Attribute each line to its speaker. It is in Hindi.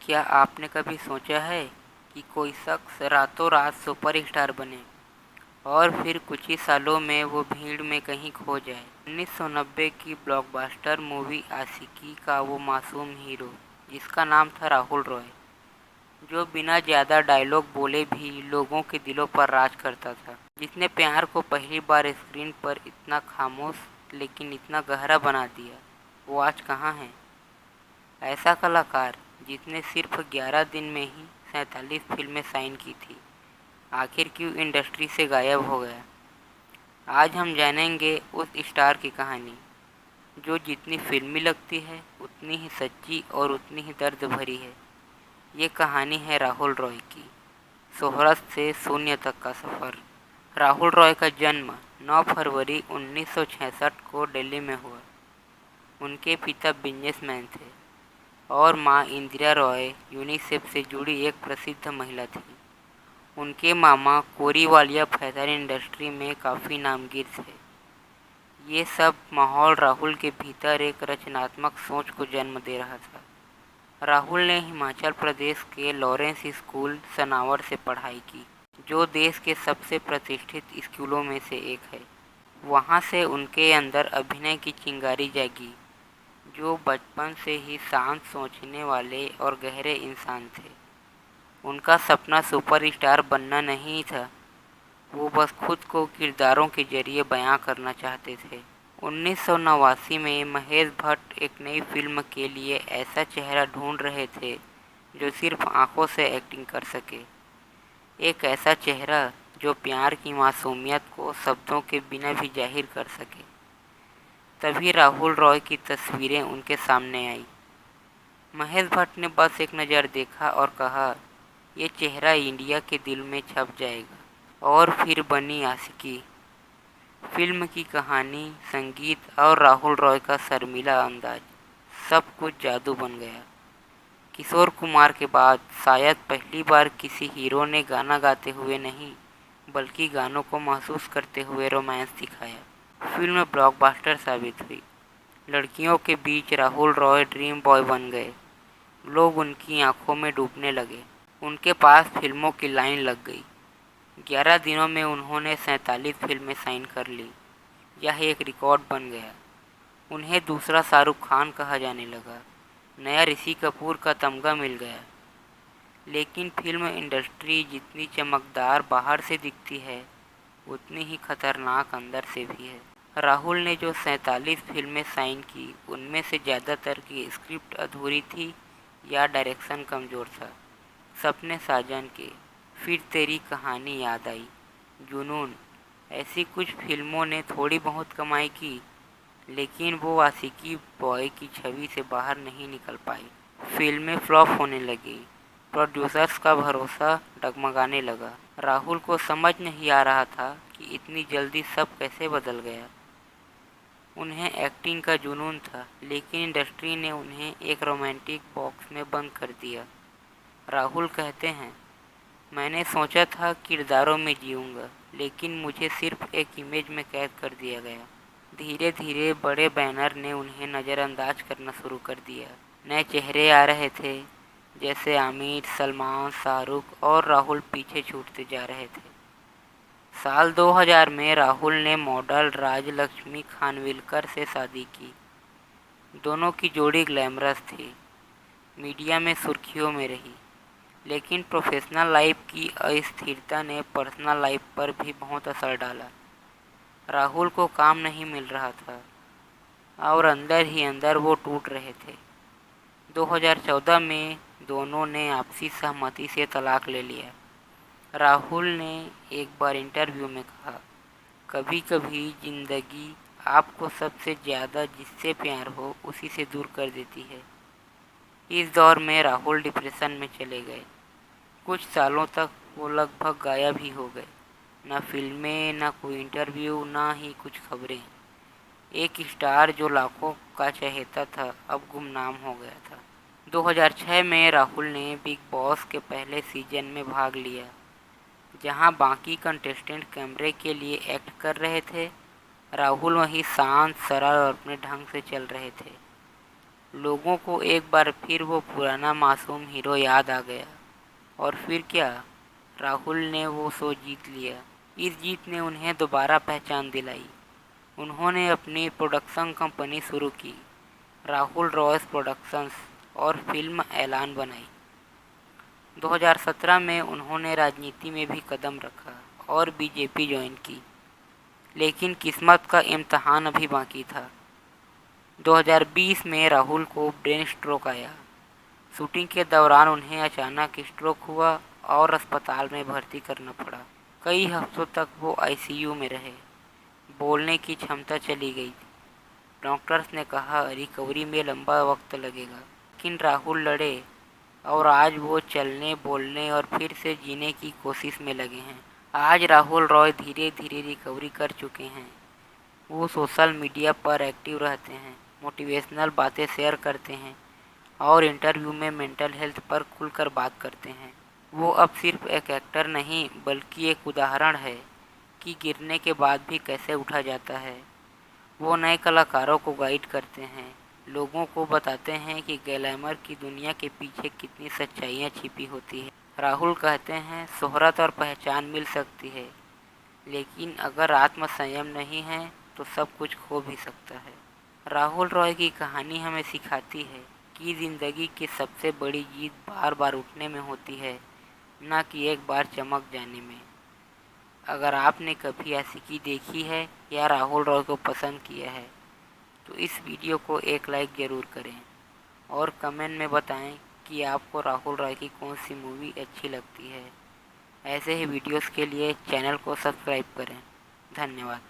Speaker 1: क्या आपने कभी सोचा है कि कोई शख्स रातों रात सुपरस्टार बने और फिर कुछ ही सालों में वो भीड़ में कहीं खो जाए। 1990 की ब्लॉकबस्टर मूवी आशिकी का वो मासूम हीरो जिसका नाम था राहुल रॉय, जो बिना ज़्यादा डायलॉग बोले भी लोगों के दिलों पर राज करता था। जिसने प्यार को पहली बार स्क्रीन पर इतना खामोश लेकिन इतना गहरा बना दिया, वो आज कहाँ है? ऐसा कलाकार जिसने सिर्फ 11 दिन में ही 47 फिल्में साइन की थी, आखिर क्यों इंडस्ट्री से गायब हो गया? आज हम जानेंगे उस स्टार की कहानी जो जितनी फिल्मी लगती है उतनी ही सच्ची और उतनी ही दर्द भरी है। ये कहानी है राहुल रॉय की, शोहरत से शून्य तक का सफ़र। राहुल रॉय का जन्म 9 फरवरी 1966 को दिल्ली में हुआ। उनके पिता बिजनेसमैन थे और मां इंदिरा रॉय यूनिसेफ से जुड़ी एक प्रसिद्ध महिला थी। उनके मामा कोरीवालिया फैशन इंडस्ट्री में काफ़ी नामगिर थे। ये सब माहौल राहुल के भीतर एक रचनात्मक सोच को जन्म दे रहा था। राहुल ने हिमाचल प्रदेश के लॉरेंस स्कूल सनावर से पढ़ाई की, जो देश के सबसे प्रतिष्ठित स्कूलों में से एक है। वहाँ से उनके अंदर अभिनय की चिंगारी जागी, जो बचपन से ही शांत, सोचने वाले और गहरे इंसान थे। उनका सपना सुपरस्टार बनना नहीं था, वो बस खुद को किरदारों के जरिए बयां करना चाहते थे। 1989 में महेश भट्ट एक नई फिल्म के लिए ऐसा चेहरा ढूंढ रहे थे जो सिर्फ आंखों से एक्टिंग कर सके। एक ऐसा चेहरा जो प्यार की मासूमियत को शब्दों के बिना भी जाहिर कर सके। तभी राहुल रॉय की तस्वीरें उनके सामने आई। महेश भट्ट ने बस एक नज़र देखा और कहा, ये चेहरा इंडिया के दिल में छप जाएगा। और फिर बनी आशिकी। फिल्म की कहानी, संगीत और राहुल रॉय का शर्मीला अंदाज, सब कुछ जादू बन गया। किशोर कुमार के बाद शायद पहली बार किसी हीरो ने गाना गाते हुए नहीं, बल्कि गानों को महसूस करते हुए रोमांस दिखाया। फिल्म ब्लॉकबस्टर साबित हुई। लड़कियों के बीच राहुल रॉय ड्रीम बॉय बन गए। लोग उनकी आंखों में डूबने लगे। उनके पास फिल्मों की लाइन लग गई। 11 दिनों में उन्होंने 47 फिल्में साइन कर ली। यह एक रिकॉर्ड बन गया। उन्हें दूसरा शाहरुख खान कहा जाने लगा। नया ऋषि कपूर का तमगा मिल गया। लेकिन फिल्म इंडस्ट्री जितनी चमकदार बाहर से दिखती है, उतनी ही खतरनाक अंदर से भी है। राहुल ने जो 47 फिल्में साइन की, उनमें से ज़्यादातर की स्क्रिप्ट अधूरी थी या डायरेक्शन कमज़ोर था। सपने साजन के, फिर तेरी कहानी याद आई, जुनून, ऐसी कुछ फिल्मों ने थोड़ी बहुत कमाई की, लेकिन वो आशिकी बॉय की छवि से बाहर नहीं निकल पाई। फिल्में फ्लॉप होने लगी। प्रोड्यूसर्स का भरोसा डगमगाने लगा। राहुल को समझ नहीं आ रहा था कि इतनी जल्दी सब कैसे बदल गया। उन्हें एक्टिंग का जुनून था, लेकिन इंडस्ट्री ने उन्हें एक रोमांटिक बॉक्स में बंद कर दिया। राहुल कहते हैं, मैंने सोचा था किरदारों में जीऊँगा, लेकिन मुझे सिर्फ एक इमेज में कैद कर दिया गया। धीरे धीरे बड़े बैनर ने उन्हें नज़रअंदाज करना शुरू कर दिया। नए चेहरे आ रहे थे, जैसे आमिर, सलमान, शाहरुख, और राहुल पीछे छूटते जा रहे थे। साल 2000 में राहुल ने मॉडल राजलक्ष्मी खानविलकर से शादी की। दोनों की जोड़ी ग्लैमरस थी, मीडिया में सुर्खियों में रही। लेकिन प्रोफेशनल लाइफ की अस्थिरता ने पर्सनल लाइफ पर भी बहुत असर डाला। राहुल को काम नहीं मिल रहा था और अंदर ही अंदर वो टूट रहे थे। 2014 में दोनों ने आपसी सहमति से तलाक ले लिया। राहुल ने एक बार इंटरव्यू में कहा, कभी कभी जिंदगी आपको सबसे ज़्यादा जिससे प्यार हो उसी से दूर कर देती है। इस दौर में राहुल डिप्रेशन में चले गए। कुछ सालों तक वो लगभग गायब ही हो गए। न फिल्में, न कोई इंटरव्यू, न ही कुछ खबरें। एक स्टार जो लाखों का चहेता था, अब गुमनाम हो गया था। 2006 में राहुल ने बिग बॉस के पहले सीजन में भाग लिया, जहां बाकी कंटेस्टेंट कैमरे के लिए एक्ट कर रहे थे। राहुल वहीं शांत, सरल और अपने ढंग से चल रहे थे। लोगों को एक बार फिर वो पुराना मासूम हीरो याद आ गया। और फिर क्या, राहुल ने वो शो जीत लिया। इस जीत ने उन्हें दोबारा पहचान दिलाई। उन्होंने अपनी प्रोडक्शन कंपनी शुरू की, राहुल रॉयस प्रोडक्शंस, और फिल्म ऐलान बनाई। 2017 में उन्होंने राजनीति में भी कदम रखा और बीजेपी ज्वाइन की। लेकिन किस्मत का इम्तहान अभी बाकी था। 2020 में राहुल को ब्रेन स्ट्रोक आया। शूटिंग के दौरान उन्हें अचानक स्ट्रोक हुआ और अस्पताल में भर्ती करना पड़ा। कई हफ्तों तक वो आईसीयू में रहे। बोलने की क्षमता चली गई थी। डॉक्टर्स ने कहा रिकवरी में लंबा वक्त लगेगा। लेकिन राहुल लड़े और आज वो चलने, बोलने और फिर से जीने की कोशिश में लगे हैं। आज राहुल रॉय धीरे धीरे रिकवरी कर चुके हैं। वो सोशल मीडिया पर एक्टिव रहते हैं, मोटिवेशनल बातें शेयर करते हैं और इंटरव्यू में मेंटल हेल्थ पर खुलकर बात करते हैं। वो अब सिर्फ एक एक्टर नहीं बल्कि एक उदाहरण है कि गिरने के बाद भी कैसे उठा जाता है। वो नए कलाकारों को गाइड करते हैं, लोगों को बताते हैं कि ग्लैमर की दुनिया के पीछे कितनी सच्चाइयाँ छिपी होती है। राहुल कहते हैं शोहरत और पहचान मिल सकती है, लेकिन अगर आत्मसंयम नहीं है तो सब कुछ खो भी सकता है। राहुल रॉय की कहानी हमें सिखाती है कि ज़िंदगी की सबसे बड़ी जीत बार बार उठने में होती है, न कि एक बार चमक जाने में। अगर आपने कभी आशिकी देखी है या राहुल रॉय को पसंद किया है तो इस वीडियो को एक लाइक ज़रूर करें और कमेंट में बताएं कि आपको राहुल रॉय की कौन सी मूवी अच्छी लगती है। ऐसे ही वीडियोस के लिए चैनल को सब्सक्राइब करें। धन्यवाद।